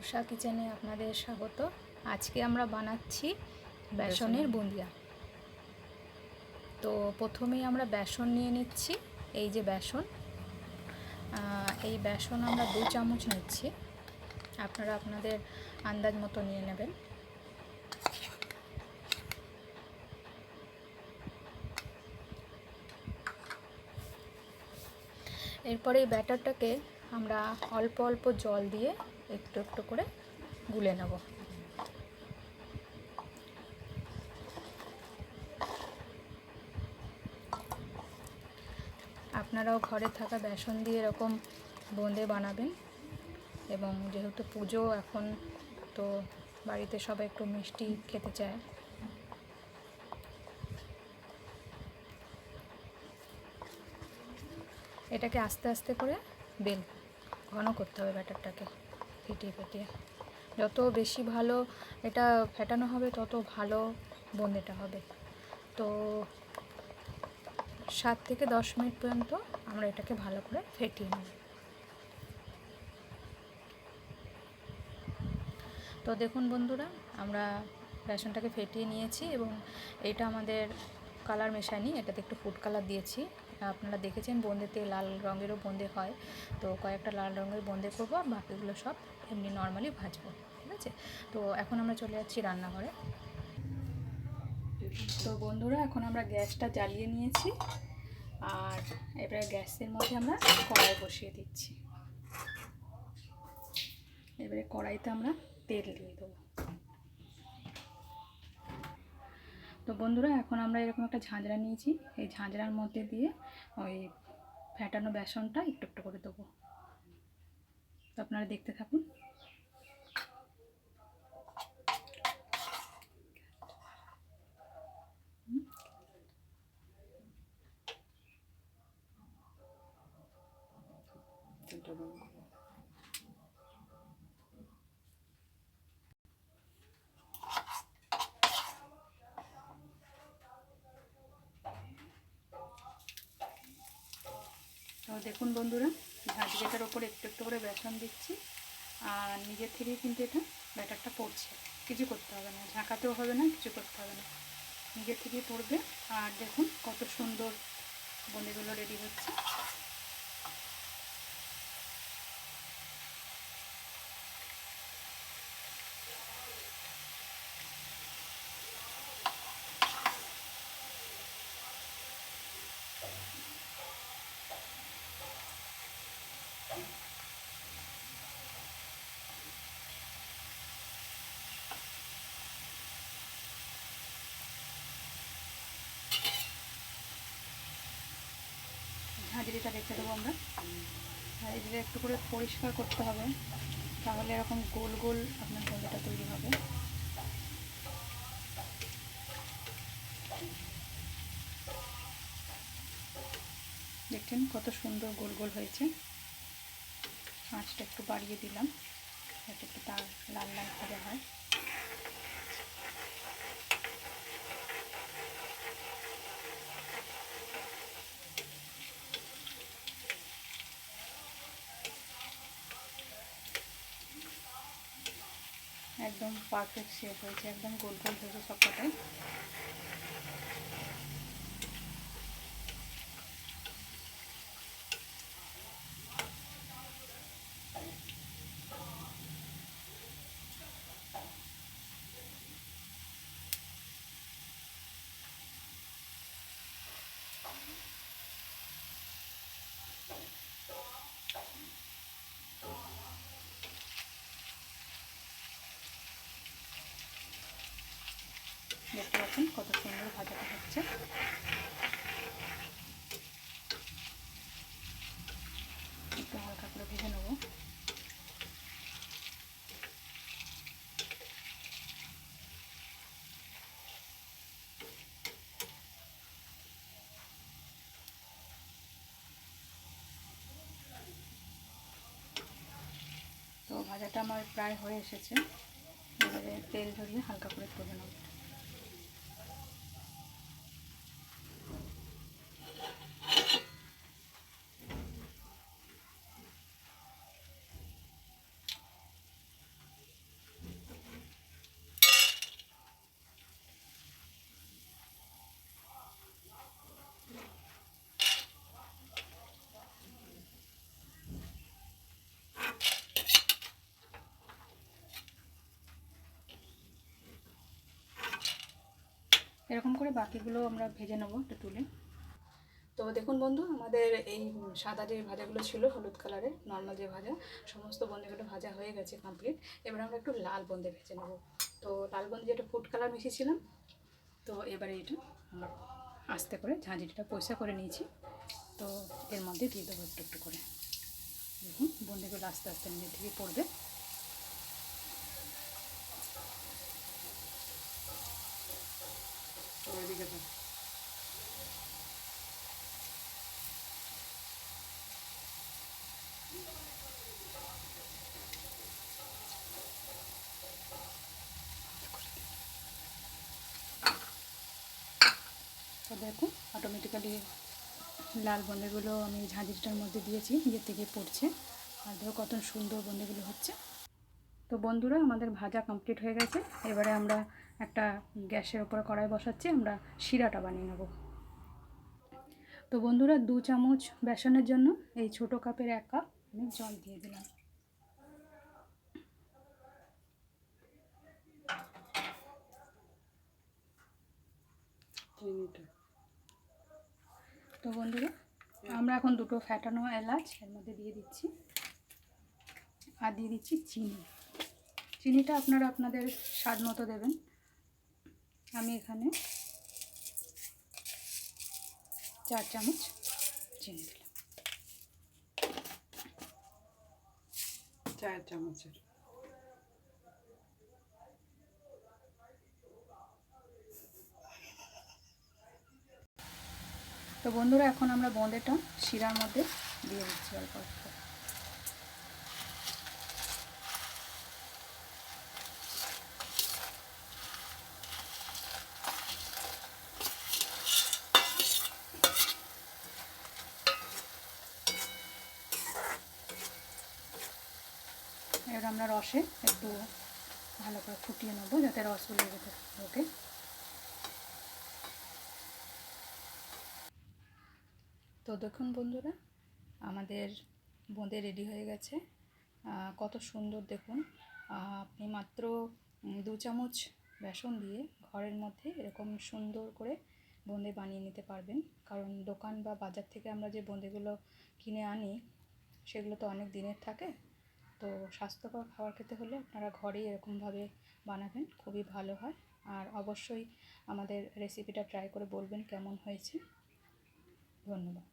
উষা কিচেনে আপনাদের স্বাগত। আজকে আমরা বানাচ্ছি বেসনের বুঁদিয়া। তো প্রথমেই আমরা বেসন নিয়ে নিচ্ছি। এই যে বেসন, এই বেসন আমরা 2 চামচ নিচ্ছি। আপনারা আপনাদের আন্দাজ মতো নিয়ে নেবেন। এরপরে এই ব্যাটারটাকে আমরা অল্প অল্প জল দিয়ে একটু একটু করে গুলে নেব। আপনারাও ঘরে থাকা বেসন দিয়ে এরকম বোঁদে বানাবেন। এবং যেহেতু পুজো এখন, তো বাড়িতে সবাই একটু মিষ্টি খেতে চায়। এটাকে আস্তে আস্তে করে ঘন করতে হবে ব্যাটারটাকে, ফেটিয়ে ফেটিয়ে। যত বেশি ভালো এটা ফেটানো হবে তত ভালো বোঁদেটা হবে। তো 7 থেকে 10 মিনিট পর্যন্ত আমরা এটাকে ভালো করে ফেটিয়ে নেব। তো দেখুন বন্ধুরা, আমরা বেসনটাকে ফেটিয়ে নিয়েছি এবং এটা আমাদের কালার মেশায়নি, এটাতে একটু ফুড কালার দিয়েছি। আপনারা দেখেছেন বোঁদেতে লাল রঙেরও বোঁদে হয়, তো কয়েকটা লাল রঙের বোঁদে করবো, আর বাকিগুলো সব এমনি নর্মালি ভাজবো। ঠিক আছে, তো এখন আমরা চলে যাচ্ছি রান্নাঘরে। তো বন্ধুরা, এখন আমরা গ্যাসটা জ্বালিয়ে নিয়েছি, আর এবারে গ্যাসের মধ্যে আমরা কড়াই বসিয়ে দিচ্ছি। এবারে কড়াইতে আমরা তেল দিয়ে দেবো। তো বন্ধুরা, এখন আমরা এরকম একটা ঝাঁঝরা নিয়েছি, এই ঝাঁঝরার মধ্যে দিয়ে ওই ফেটানো বেসনটা একটু একটু করে দেবো। তো আপনারা দেখতে থাকুন। তো দেখুন বন্ধুরা, ঝাঁঝরিটার ওপরে একটু একটু করে বেসন দিচ্ছি, আর নিজের থেকেই কিন্তু এটা ব্যাটারটা পড়ছে। কিছু করতে হবে না, ঝাঁকাতেও হবে না, কিছু করতে হবে না, নিজের থেকেই পড়বে। আর দেখুন কত সুন্দর বোঁদেগুলো রেডি হচ্ছে। ঝাঁঝরিটা রেখে দেবো আমরা। ঝাঁঝরিটা একটু করে পরিষ্কার করতে হবে, তাহলে এরকম গোল গোল আপনার বোঁদেটা তৈরি হবে। দেখছেন কত সুন্দর গোল গোল হয়েছে। আঁচটা একটু বাড়িয়ে দিলাম যাতে একটু তার লাল লাল ভাজা হয়। একদম পারফেক্ট শেপ হয়েছে, একদম গোল গোল হয়েছে সবকটাই। দেখতে পাচ্ছেন কত সুন্দর ভাজাটা হচ্ছে। একটু হালকা করে ভেজে নেব। তো ভাজাটা আমার প্রায় হয়ে এসেছে, এবারে তেল ঝরিয়ে হালকা করে তুলে নেব। এরকম করে বাকিগুলো আমরা ভেজে নেবো একটু তুলে। তো দেখুন বন্ধু, আমাদের এই সাদা যে ভাজাগুলো ছিল হলুদ কালারের নর্মাল যে ভাজা, সমস্ত বোঁদেগুলো ভাজা হয়ে গেছে কমপ্লিট। এবার আমরা একটু লাল বোঁদে ভেজে নেবো। তো লাল বোঁদে যেটা ফুড কালার মিশিয়েছিলাম, তো এবারে এটা আমরা আস্তে করে ঝাঁঝরিটা পয়সা করে নিয়েছি, তো এর মধ্যে দিয়ে দেবো একটু একটু করে। দেখুন বোঁদেগুলো আস্তে আস্তে নিজে থেকে পড়বে। তো দেখুন অটোমেটিক্যালি লাল বোঁদেগুলো আমি ঝাঁঝরিটার মধ্যে দিয়েছি, নিজের থেকে পড়ছে। আর দেখো কত সুন্দর বোঁদেগুলো হচ্ছে। তো বন্ধুরা, আমাদের ভাজা কমপ্লিট হয়ে গেছে। এবারে আমরা একটা গ্যাসের উপরে কড়াই বসাচ্ছি, আমরা শিরাটা বানিয়ে নেব। তো বন্ধুরা, 2 চামচ বেসনের জন্য এই ছোটো কাপের 1 কাপ আমি জল দিয়ে দিলাম। তো বন্ধুরা, আমরা এখন 2টো ফ্যাটানো এলাচ এর মধ্যে দিয়ে দিচ্ছি, আর দিয়ে দিচ্ছি চিনি। চিনিটা আপনারা আপনাদের স্বাদ মতো দেবেন। আমি এখানে 4 চামচ চিনি দিলাম। 4 চামচের। তো বন্ধুরা, এখন আমরা বোঁদেটা শিরার মধ্যে দিয়ে দিচ্ছি অল্প অল্প। এবার আমরা রসে একটু ভালো করে ফুটিয়ে নেবো, যাতে রসগুলো যেতে ওকে। তো দেখুন বন্ধুরা, আমাদের বোঁদে রেডি হয়ে গেছে। কত সুন্দর দেখুন। আপনি মাত্র 2 চামচ বেসন দিয়ে ঘরের মধ্যে এরকম সুন্দর করে বোঁদে বানিয়ে নিতে পারবেন। কারণ দোকান বা বাজার থেকে আমরা যে বোঁদেগুলো কিনে আনি, সেগুলো তো অনেক দিনের থাকে। তো স্বাস্থ্যকর খাবার খেতে হলে আপনারা ঘরেই এরকমভাবে বানাবেন, খুবই ভালো হয়। আর অবশ্যই আমাদের রেসিপিটা ট্রাই করে বলবেন কেমন হয়েছে। ধন্যবাদ।